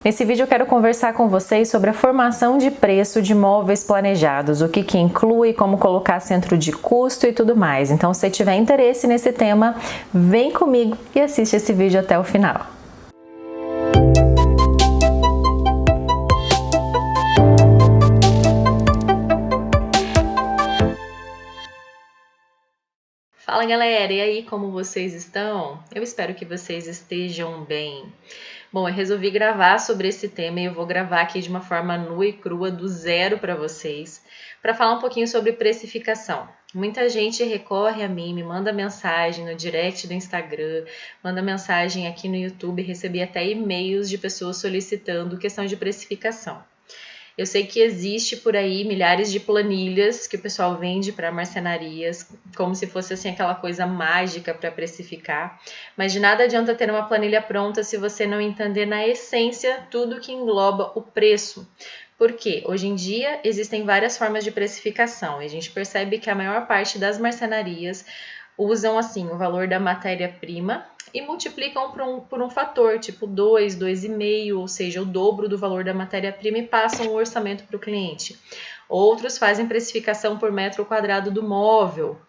Nesse vídeo eu quero conversar com vocês sobre a formação de preço de móveis planejados, o que inclui, como colocar centro de custo e tudo mais. Então, se você tiver interesse nesse tema, vem comigo e assiste esse vídeo até o final. Fala galera, e aí, como vocês estão? Eu espero que vocês estejam bem. Bom, eu resolvi gravar sobre esse tema e eu vou gravar aqui de uma forma nua e crua, do zero para vocês, para falar um pouquinho sobre precificação. Muita gente recorre a mim, me manda mensagem no direct do Instagram, manda mensagem aqui no YouTube, recebi até e-mails de pessoas solicitando questão de precificação. Eu sei que existe por aí milhares de planilhas que o pessoal vende para marcenarias, como se fosse assim aquela coisa mágica para precificar, mas de nada adianta ter uma planilha pronta se você não entender na essência tudo que engloba o preço. Porque hoje em dia existem várias formas de precificação e a gente percebe que a maior parte das marcenarias usam assim o valor da matéria-prima e multiplicam por um fator, tipo 2, 2,5, ou seja, o dobro do valor da matéria-prima e passam o orçamento para o cliente. Outros fazem precificação por metro quadrado do móvel.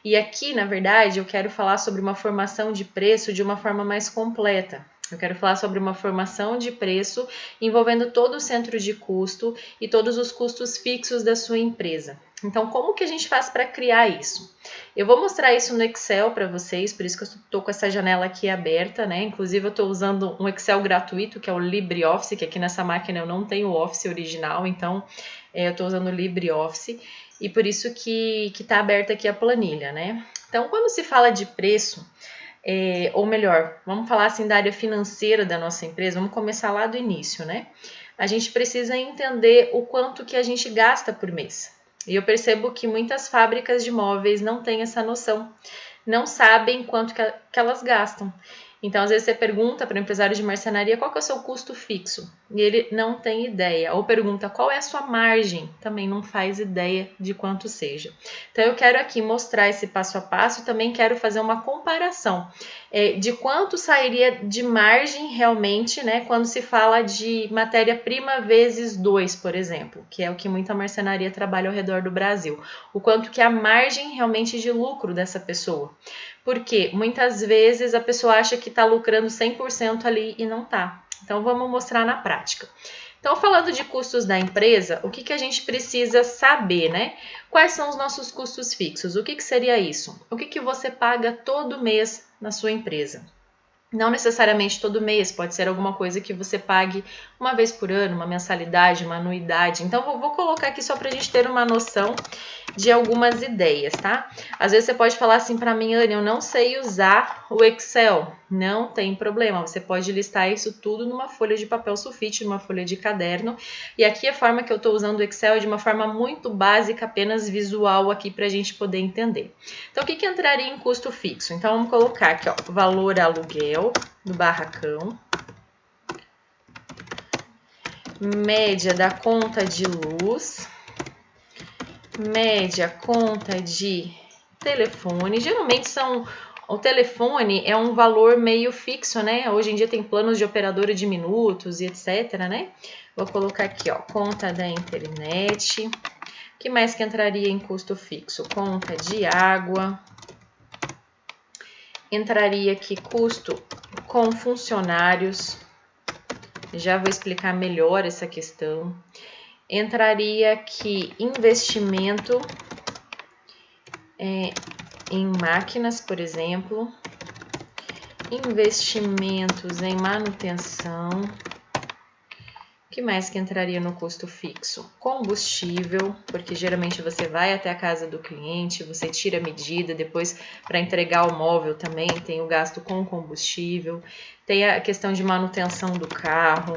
E aqui, na verdade, eu quero falar sobre uma formação de preço de uma forma mais completa. Eu quero falar sobre uma formação de preço envolvendo todo o centro de custo e todos os custos fixos da sua empresa. Então, como que a gente faz para criar isso? Eu vou mostrar isso no Excel para vocês, por isso que eu estou com essa janela aqui aberta, né? Inclusive, eu estou usando um Excel gratuito, que é o LibreOffice, que aqui nessa máquina eu não tenho o Office original, então eu estou usando o LibreOffice, e por isso que está aberta aqui a planilha, né? Então, quando se fala de preço, ou melhor, vamos falar assim da área financeira da nossa empresa, vamos começar lá do início, né? A gente precisa entender o quanto que a gente gasta por mês. E eu percebo que muitas fábricas de móveis não têm essa noção, não sabem quanto que elas gastam. Então, às vezes você pergunta para o empresário de marcenaria qual que é o seu custo fixo, e ele não tem ideia. Ou pergunta qual é a sua margem, também não faz ideia de quanto seja. Então, eu quero aqui mostrar esse passo a passo e também quero fazer uma comparação de quanto sairia de margem realmente, né, quando se fala de matéria-prima vezes 2, por exemplo, que é o que muita marcenaria trabalha ao redor do Brasil. O quanto que é a margem realmente de lucro dessa pessoa. Porque muitas vezes a pessoa acha que está lucrando 100% ali e não está. Então, vamos mostrar na prática. Então, falando de custos da empresa, o que a gente precisa saber, né? Quais são os nossos custos fixos? O que seria isso? O que você paga todo mês na sua empresa? Não necessariamente todo mês, pode ser alguma coisa que você pague uma vez por ano, uma mensalidade, uma anuidade. Então, vou colocar aqui só para a gente ter uma noção de algumas ideias, tá? Às vezes você pode falar assim para mim, Anne, eu não sei usar o Excel. Não tem problema, você pode listar isso tudo numa folha de papel sulfite, numa folha de caderno. E aqui a forma que eu estou usando o Excel é de uma forma muito básica, apenas visual aqui para a gente poder entender. Então, o que entraria em custo fixo? Então, vamos colocar aqui, ó, valor aluguel do barracão, média da conta de luz, média conta de telefone. Geralmente o telefone é um valor meio fixo, né? Hoje em dia tem planos de operadora de minutos e etc, né? Vou colocar aqui, ó, conta da internet. O que mais que entraria em custo fixo? Conta de água. Entraria aqui custo com funcionários. Já vou explicar melhor essa questão. Entraria aqui investimento em máquinas, por exemplo, investimentos em manutenção. O que mais que entraria no custo fixo? Combustível, porque geralmente você vai até a casa do cliente, você tira a medida, depois para entregar o móvel também tem o gasto com combustível. Tem a questão de manutenção do carro.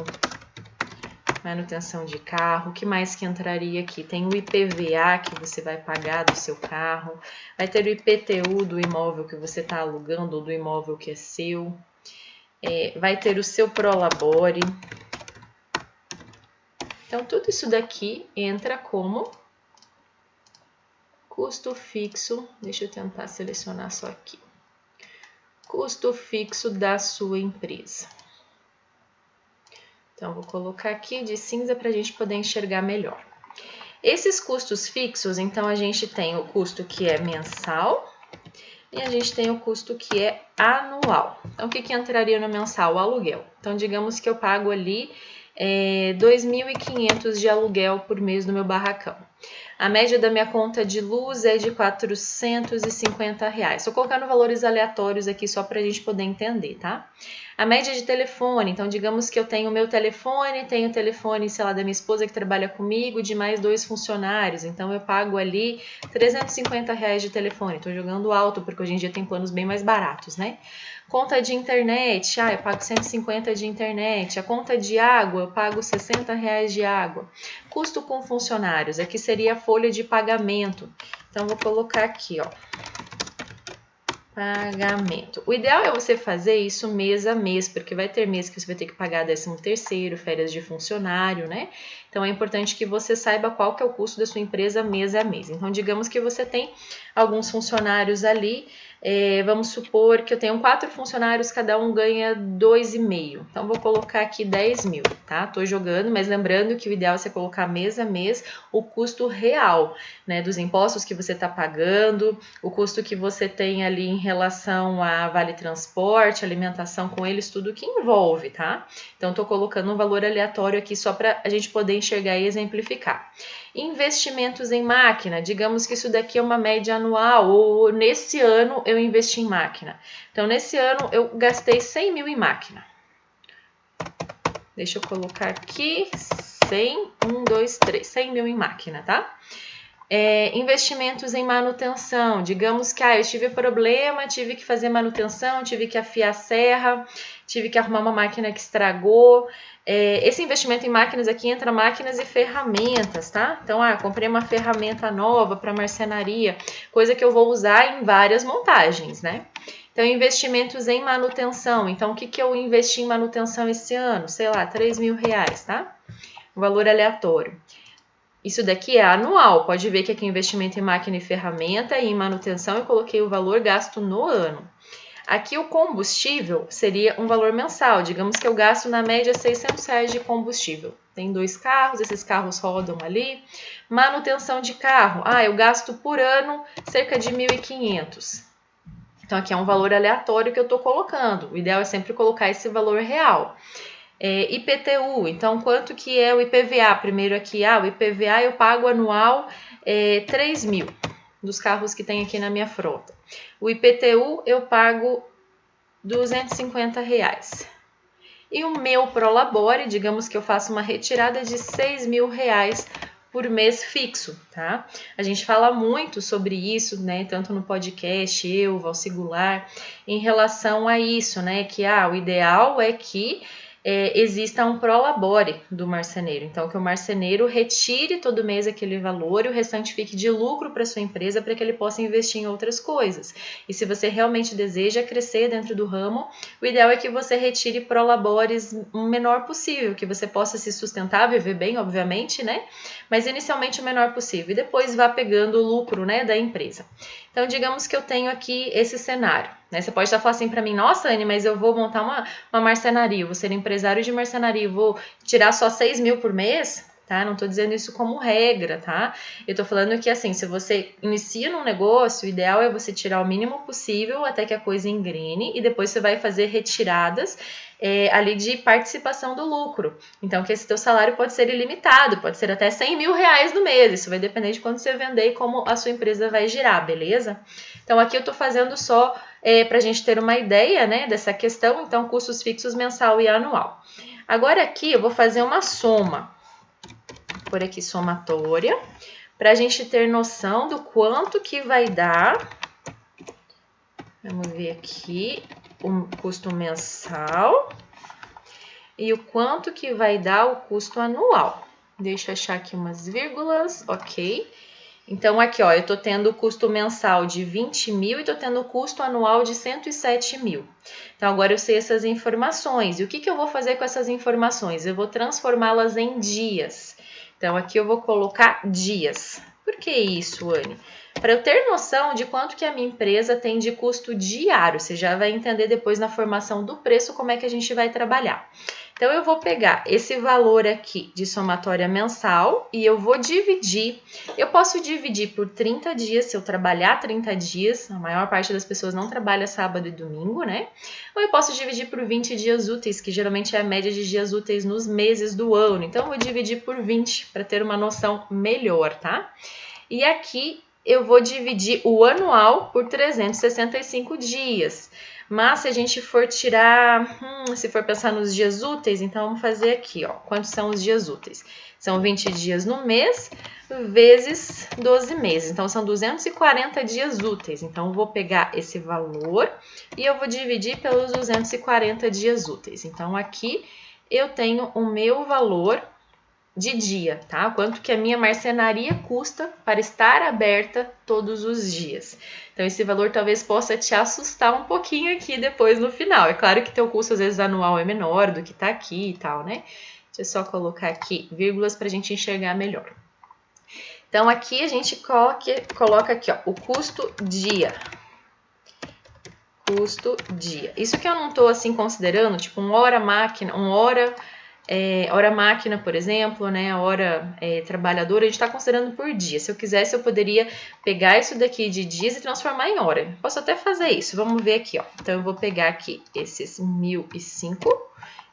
Manutenção de carro, o que mais que entraria aqui? Tem o IPVA que você vai pagar do seu carro, vai ter o IPTU do imóvel que você está alugando ou do imóvel que é seu, vai ter o seu Prolabore. Então, tudo isso daqui entra como custo fixo, deixa eu tentar selecionar só aqui, custo fixo da sua empresa. Então, vou colocar aqui de cinza para a gente poder enxergar melhor. Esses custos fixos, então, a gente tem o custo que é mensal e a gente tem o custo que é anual. Então, o que entraria no mensal? O aluguel. Então, digamos que eu pago ali 2.500 de aluguel por mês no meu barracão. A média da minha conta de luz é de R$450. Estou colocando valores aleatórios aqui só para a gente poder entender, tá? A média de telefone, então digamos que eu tenho o meu telefone, tenho o telefone, sei lá, da minha esposa que trabalha comigo, de mais 2 funcionários, então eu pago ali R$350 de telefone. Estou jogando alto porque hoje em dia tem planos bem mais baratos, né? Conta de internet, eu pago 150 de internet. A conta de água, eu pago R$60 de água. Custo com funcionários, aqui seria a folha de pagamento. Então, vou colocar aqui, ó. Pagamento. O ideal é você fazer isso mês a mês, porque vai ter mês que você vai ter que pagar 13º, férias de funcionário, né? Então, é importante que você saiba qual que é o custo da sua empresa mês a mês. Então, digamos que você tem alguns funcionários ali, vamos supor que eu tenho 4 funcionários, cada um ganha 2,5. Então, vou colocar aqui 10 mil, tá? Tô jogando, mas lembrando que o ideal é você colocar mês a mês o custo real, né? Dos impostos que você está pagando, o custo que você tem ali em relação a vale transporte, alimentação com eles, tudo que envolve, tá? Então, tô colocando um valor aleatório aqui só para a gente poder enxergar e exemplificar. Investimentos em máquina, digamos que isso daqui é uma média anual, ou nesse ano eu investi em máquina. Então, nesse ano eu gastei 100 mil em máquina. Deixa eu colocar aqui 100, 100 mil em máquina, tá? Investimentos em manutenção, digamos que eu tive problema, tive que fazer manutenção, tive que afiar a serra, tive que arrumar uma máquina que estragou. Esse investimento em máquinas aqui entra máquinas e ferramentas, tá? Então, comprei uma ferramenta nova para marcenaria, coisa que eu vou usar em várias montagens, né? Então, investimentos em manutenção. Então, o que eu investi em manutenção esse ano? Sei lá, R$3.000, tá? Um valor aleatório. Isso daqui é anual, pode ver que aqui é investimento em máquina e ferramenta e em manutenção eu coloquei o valor gasto no ano. Aqui o combustível seria um valor mensal, digamos que eu gasto na média R$600 de combustível. Tem 2 carros, esses carros rodam ali. Manutenção de carro, eu gasto por ano cerca de 1.500. Então aqui é um valor aleatório que eu estou colocando, o ideal é sempre colocar esse valor real. IPTU, então quanto que é o IPVA? Primeiro aqui, o IPVA eu pago anual 3 mil dos carros que tem aqui na minha frota. O IPTU eu pago R$250. E o meu Prolabore, digamos que eu faço uma retirada de R$6.000 por mês fixo, tá? A gente fala muito sobre isso, né? Tanto no podcast, eu, Valci Goulart, em relação a isso, né? Que o ideal é que exista um prolabore do marceneiro. Então, que o marceneiro retire todo mês aquele valor e o restante fique de lucro para sua empresa para que ele possa investir em outras coisas. E se você realmente deseja crescer dentro do ramo, o ideal é que você retire prolabores o menor possível, que você possa se sustentar, viver bem, obviamente, né? Mas inicialmente o menor possível e depois vá pegando o lucro, né, da empresa. Então, digamos que eu tenho aqui esse cenário, né? Você pode estar falando assim para mim, nossa, Anne, mas eu vou montar uma marcenaria, eu vou ser empresário de marcenaria, vou tirar só 6 mil por mês, tá? Não estou dizendo isso como regra, tá? Eu estou falando que, assim, se você inicia num negócio, o ideal é você tirar o mínimo possível até que a coisa engrene e depois você vai fazer retiradas ali de participação do lucro. Então, que esse teu salário pode ser ilimitado, pode ser até 100 mil reais no mês, isso vai depender de quando você vender e como a sua empresa vai girar, beleza? Então, aqui eu estou fazendo só para a gente ter uma ideia, né, dessa questão, então, custos fixos mensal e anual. Agora aqui eu vou fazer uma soma, por aqui somatória, para a gente ter noção do quanto que vai dar, vamos ver aqui, o custo mensal e o quanto que vai dar o custo anual. Deixa eu achar aqui umas vírgulas, ok. Então, aqui, ó, eu tô tendo o custo mensal de 20 mil e tô tendo o custo anual de 107 mil. Então, agora eu sei essas informações. E o que que eu vou fazer com essas informações? Eu vou transformá-las em dias. Então, aqui eu vou colocar dias. Por que isso, Anne? Para eu ter noção de quanto que a minha empresa tem de custo diário. Você já vai entender depois na formação do preço como é que a gente vai trabalhar. Então, eu vou pegar esse valor aqui de somatória mensal e eu vou dividir. Eu posso dividir por 30 dias, se eu trabalhar 30 dias, a maior parte das pessoas não trabalha sábado e domingo, né? Ou eu posso dividir por 20 dias úteis, que geralmente é a média de dias úteis nos meses do ano. Então, eu vou dividir por 20 para ter uma noção melhor, tá? E aqui eu vou dividir o anual por 365 dias. Mas se a gente for tirar, se for pensar nos dias úteis, então vamos fazer aqui, ó. Quantos são os dias úteis? São 20 dias no mês vezes 12 meses. Então, são 240 dias úteis. Então, eu vou pegar esse valor e eu vou dividir pelos 240 dias úteis. Então, aqui eu tenho o meu valor de dia, tá? Quanto que a minha marcenaria custa para estar aberta todos os dias. Então, esse valor talvez possa te assustar um pouquinho aqui depois no final. É claro que teu custo, às vezes, anual é menor do que tá aqui e tal, né? Deixa eu só colocar aqui vírgulas para a gente enxergar melhor. Então, aqui a gente coloca aqui, ó, o custo dia. Custo dia. Isso que eu não tô, assim, considerando, tipo, hora máquina, hora máquina, por exemplo, né, a hora trabalhadora, a gente está considerando por dia. Se eu quisesse, eu poderia pegar isso daqui de dias e transformar em hora. Posso até fazer isso. Vamos ver aqui, ó. Então, eu vou pegar aqui esses 1.005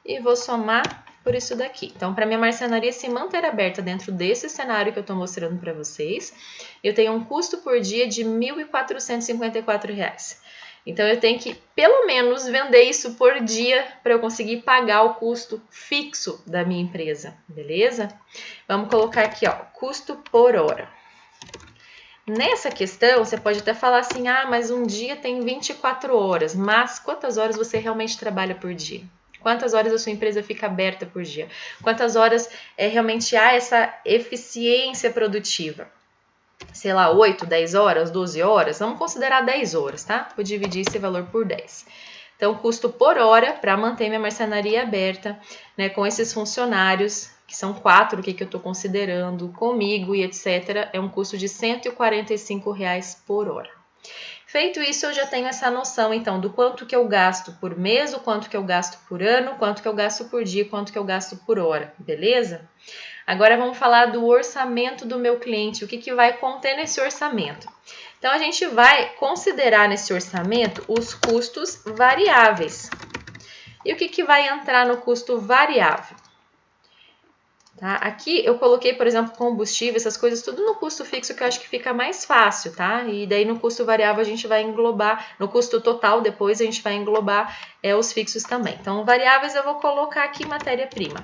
e vou somar por isso daqui. Então, para minha marcenaria se manter aberta dentro desse cenário que eu estou mostrando para vocês, eu tenho um custo por dia de R$ 1.454. Então, eu tenho que, pelo menos, vender isso por dia para eu conseguir pagar o custo fixo da minha empresa, beleza? Vamos colocar aqui, ó, custo por hora. Nessa questão, você pode até falar assim, mas um dia tem 24 horas, mas quantas horas você realmente trabalha por dia? Quantas horas a sua empresa fica aberta por dia? Quantas horas realmente há essa eficiência produtiva? Sei lá, 8, 10 horas, 12 horas? Vamos considerar 10 horas, tá? Vou dividir esse valor por 10. Então, custo por hora para manter minha marcenaria aberta, né, com esses funcionários, que são 4 que eu estou considerando, comigo e etc., é um custo de R$ 145 por hora. Feito isso, eu já tenho essa noção, então, do quanto que eu gasto por mês, o quanto que eu gasto por ano, quanto que eu gasto por dia, quanto que eu gasto por hora, beleza? Agora, vamos falar do orçamento do meu cliente, o que vai conter nesse orçamento. Então, a gente vai considerar nesse orçamento os custos variáveis. E o que vai entrar no custo variável? Tá? Aqui eu coloquei, por exemplo, combustível, essas coisas, tudo no custo fixo que eu acho que fica mais fácil, tá? E daí no custo variável a gente vai englobar, no custo total depois a gente vai englobar os fixos também. Então, variáveis eu vou colocar aqui matéria-prima.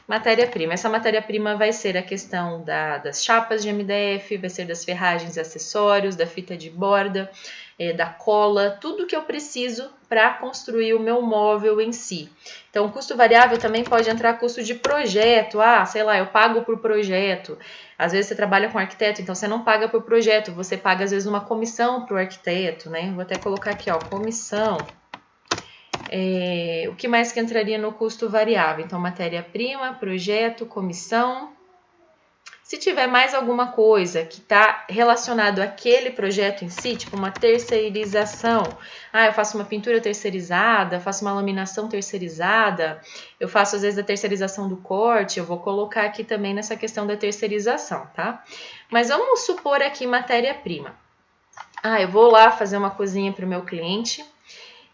Matéria-prima. Essa matéria-prima vai ser a questão das chapas de MDF, vai ser das ferragens e acessórios, da fita de borda, da cola, tudo que eu preciso para construir o meu móvel em si. Então, o custo variável também pode entrar custo de projeto. Sei lá, eu pago por projeto. Às vezes você trabalha com arquiteto, então você não paga por projeto, você paga às vezes uma comissão para o arquiteto, né? Vou até colocar aqui, ó, comissão. O que mais que entraria no custo variável? Então, matéria-prima, projeto, comissão. Se tiver mais alguma coisa que está relacionado àquele projeto em si, tipo uma terceirização, eu faço uma pintura terceirizada, faço uma laminação terceirizada, eu faço às vezes a terceirização do corte, eu vou colocar aqui também nessa questão da terceirização, tá? Mas vamos supor aqui matéria-prima. Eu vou lá fazer uma cozinha para o meu cliente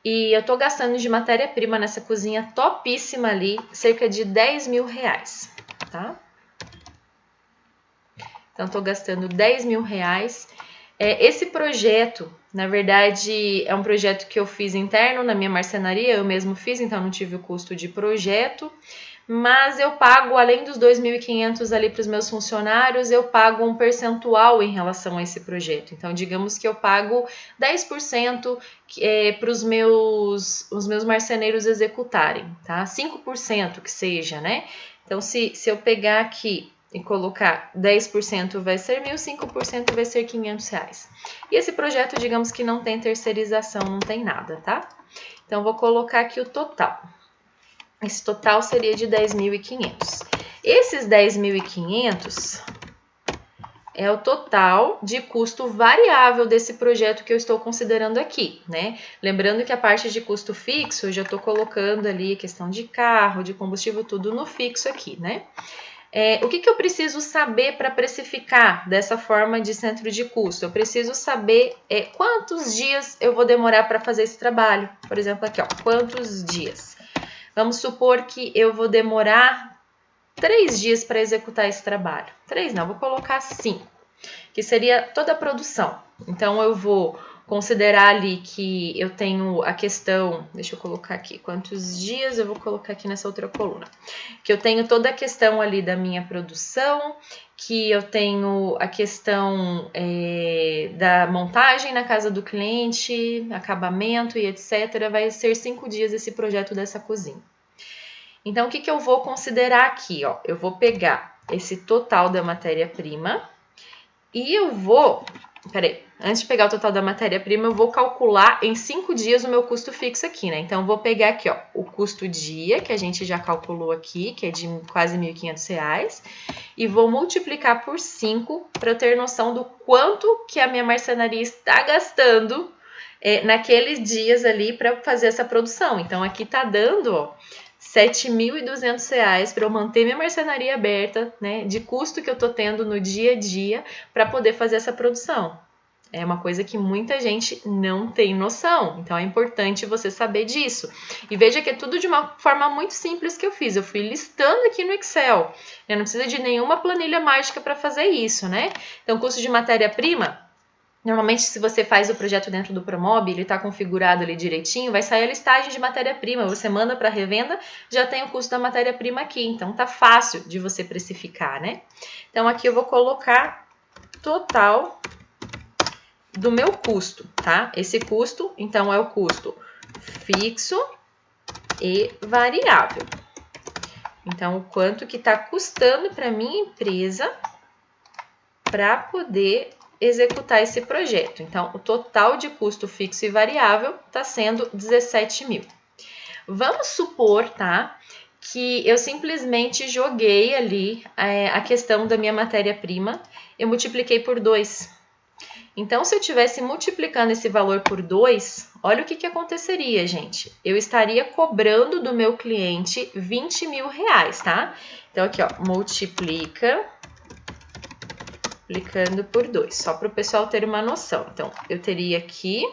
e eu tô gastando de matéria-prima nessa cozinha topíssima ali, cerca de R$10.000, tá? Então, estou gastando R$10.000. Esse projeto, na verdade, é um projeto que eu fiz interno na minha marcenaria, eu mesmo fiz, então não tive o custo de projeto. Mas eu pago, além dos 2.500 ali para os meus funcionários, eu pago um percentual em relação a esse projeto. Então, digamos que eu pago 10% para os meus marceneiros executarem, tá? 5% que seja, né? Então, se eu pegar aqui e colocar 10% vai ser 1.000, 5% vai ser R$500. E esse projeto, digamos que não tem terceirização, não tem nada, tá? Então, vou colocar aqui o total. Esse total seria de 10.500. Esses 10.500, é o total de custo variável desse projeto que eu estou considerando aqui, né? Lembrando que a parte de custo fixo, eu já estou colocando ali a questão de carro, de combustível, tudo no fixo aqui, né? O que eu preciso saber para precificar dessa forma de centro de custo? Eu preciso saber quantos dias eu vou demorar para fazer esse trabalho. Por exemplo, aqui, ó, quantos dias? Vamos supor que eu vou demorar 3 dias para executar esse trabalho. 3 não, vou colocar 5, que seria toda a produção. Então, eu vou considerar ali que eu tenho a questão, deixa eu colocar aqui, quantos dias eu vou colocar aqui nessa outra coluna, que eu tenho toda a questão ali da minha produção, que eu tenho a questão da montagem na casa do cliente, acabamento e etc. Vai ser 5 dias esse projeto dessa cozinha. Então, o que eu vou considerar aqui? Ó? Eu vou pegar esse total da matéria-prima e eu vou... Peraí, antes de pegar o total da matéria-prima, eu vou calcular em 5 dias o meu custo fixo aqui, né? Então, eu vou pegar aqui, ó, o custo dia, que a gente já calculou aqui, que é de quase R$ 1.500, e vou multiplicar por 5 para eu ter noção do quanto que a minha marcenaria está gastando naqueles dias ali para fazer essa produção. Então, aqui tá dando, ó, R$ 7.200 para eu manter minha marcenaria aberta, né, de custo que eu tô tendo no dia a dia para poder fazer essa produção. É uma coisa que muita gente não tem noção, então é importante você saber disso. E veja que é tudo de uma forma muito simples que eu fiz, eu fui listando aqui no Excel. Eu não precisa de nenhuma planilha mágica para fazer isso, né? Então, custo de matéria-prima, normalmente, se você faz o projeto dentro do Promob, ele está configurado ali direitinho, vai sair a listagem de matéria-prima. Você manda para revenda, já tem o custo da matéria-prima aqui. Então, tá fácil de você precificar, né? Então, aqui eu vou colocar total do meu custo, tá? Esse custo, então, é o custo fixo e variável. Então, o quanto que está custando para minha empresa para poder executar esse projeto. Então, o total de custo fixo e variável está sendo 17 mil. Vamos supor, tá, que eu simplesmente joguei ali a questão da minha matéria-prima, eu multipliquei por 2. Então, se eu estivesse multiplicando esse valor por 2, olha o que aconteceria, gente. Eu estaria cobrando do meu cliente R$ 20.000, tá? Então, aqui, ó, multiplicando por 2, só para o pessoal ter uma noção. Então, eu teria aqui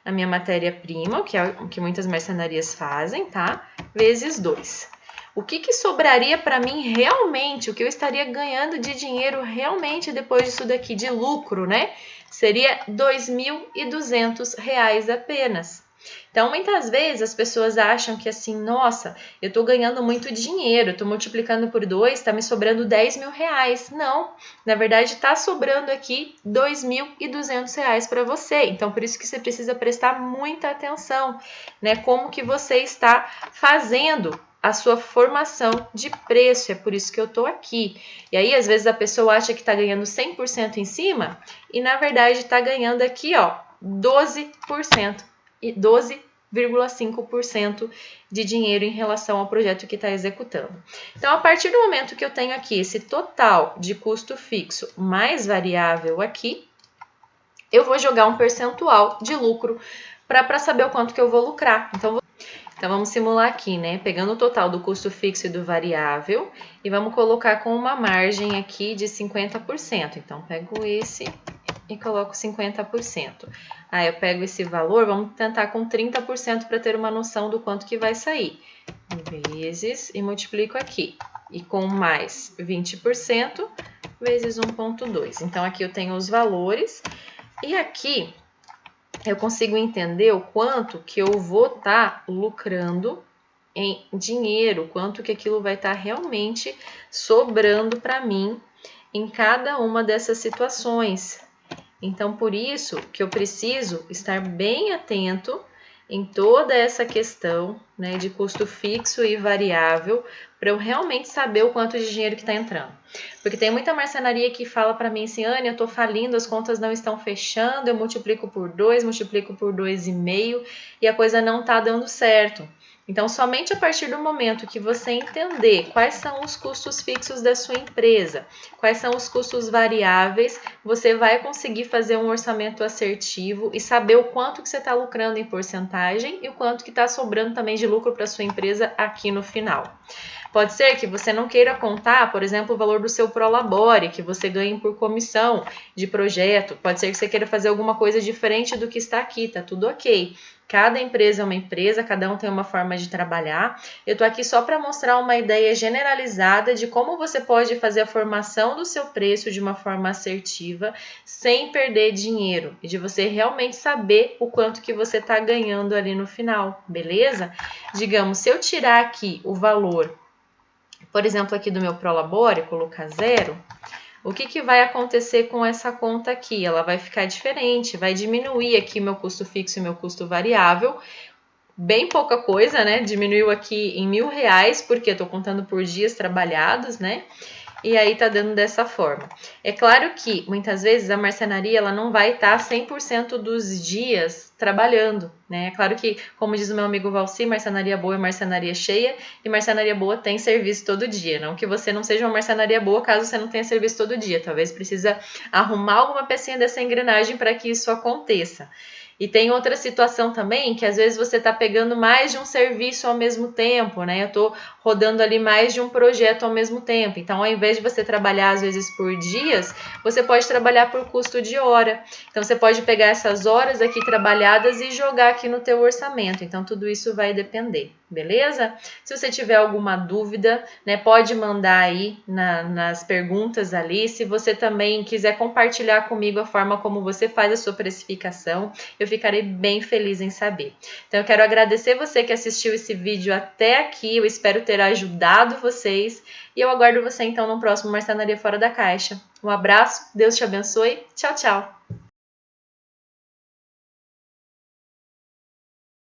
a minha matéria-prima, que é o que muitas marcenarias fazem, tá? Vezes 2. O que sobraria para mim realmente, o que eu estaria ganhando de dinheiro realmente depois disso daqui, de lucro, né? Seria R$ 2.200 apenas. Então, muitas vezes as pessoas acham que assim, nossa, eu tô ganhando muito dinheiro, eu tô multiplicando por 2, tá me sobrando R$ 10.000. Não, na verdade tá sobrando aqui R$ 2.200 para você. Então, por isso que você precisa prestar muita atenção, né? Como que você está fazendo a sua formação de preço, é por isso que eu tô aqui. E aí, às vezes a pessoa acha que tá ganhando 100% em cima e na verdade tá ganhando aqui, ó, 12%. E 12,5% de dinheiro em relação ao projeto que está executando. Então, a partir do momento que eu tenho aqui esse total de custo fixo mais variável aqui, eu vou jogar um percentual de lucro para saber o quanto que eu vou lucrar. Então, vamos simular aqui, né? Pegando o total do custo fixo e do variável e vamos colocar com uma margem aqui de 50%. Então, pego esse e coloco 50%. Aí eu pego esse valor, vamos tentar com 30% para ter uma noção do quanto que vai sair. Vezes e multiplico aqui. E com mais 20% vezes 1,2. Então, aqui eu tenho os valores. E aqui eu consigo entender o quanto que eu vou estar lucrando em dinheiro, quanto que aquilo vai estar realmente sobrando para mim em cada uma dessas situações. Então, por isso que eu preciso estar bem atento em toda essa questão, né, de custo fixo e variável, para eu realmente saber o quanto de dinheiro que está entrando. Porque tem muita marcenaria que fala para mim assim, Anne, eu estou falindo, as contas não estão fechando, eu multiplico por 2, multiplico por 2,5 e a coisa não está dando certo. Então, somente a partir do momento que você entender quais são os custos fixos da sua empresa, quais são os custos variáveis, você vai conseguir fazer um orçamento assertivo e saber o quanto que você está lucrando em porcentagem e o quanto que está sobrando também de lucro para sua empresa aqui no final. Pode ser que você não queira contar, por exemplo, o valor do seu Prolabore, que você ganhe por comissão de projeto. Pode ser que você queira fazer alguma coisa diferente do que está aqui, tá tudo ok. Cada empresa é uma empresa, cada um tem uma forma de trabalhar. Eu tô aqui só para mostrar uma ideia generalizada de como você pode fazer a formação do seu preço de uma forma assertiva, sem perder dinheiro, e de você realmente saber o quanto que você está ganhando ali no final, beleza? Digamos, se eu tirar aqui o valor, por exemplo, aqui do meu Prolabore, colocar 0, o que vai acontecer com essa conta aqui? Ela vai ficar diferente, vai diminuir aqui meu custo fixo e meu custo variável, bem pouca coisa, né? Diminuiu aqui em R$1.000, porque eu tô contando por dias trabalhados, né? E aí tá dando dessa forma. É claro que muitas vezes a marcenaria ela não vai estar 100% dos dias trabalhando, né? É claro que, como diz o meu amigo Valci, marcenaria boa é marcenaria cheia e marcenaria boa tem serviço todo dia. Não que você não seja uma marcenaria boa caso você não tenha serviço todo dia. Talvez precisa arrumar alguma pecinha dessa engrenagem para que isso aconteça. E tem outra situação também, que às vezes você está pegando mais de um serviço ao mesmo tempo, né? Eu estou rodando ali mais de um projeto ao mesmo tempo. Então, ao invés de você trabalhar às vezes por dias, você pode trabalhar por custo de hora. Então, você pode pegar essas horas aqui trabalhadas e jogar aqui no teu orçamento. Então, tudo isso vai depender, beleza? Se você tiver alguma dúvida, né, pode mandar aí nas perguntas ali. Se você também quiser compartilhar comigo a forma como você faz a sua precificação, eu ficarei bem feliz em saber. Então, eu quero agradecer você que assistiu esse vídeo até aqui. Eu espero ter ajudado vocês. E eu aguardo você, então, no próximo Marcenaria Fora da Caixa. Um abraço, Deus te abençoe. Tchau, tchau!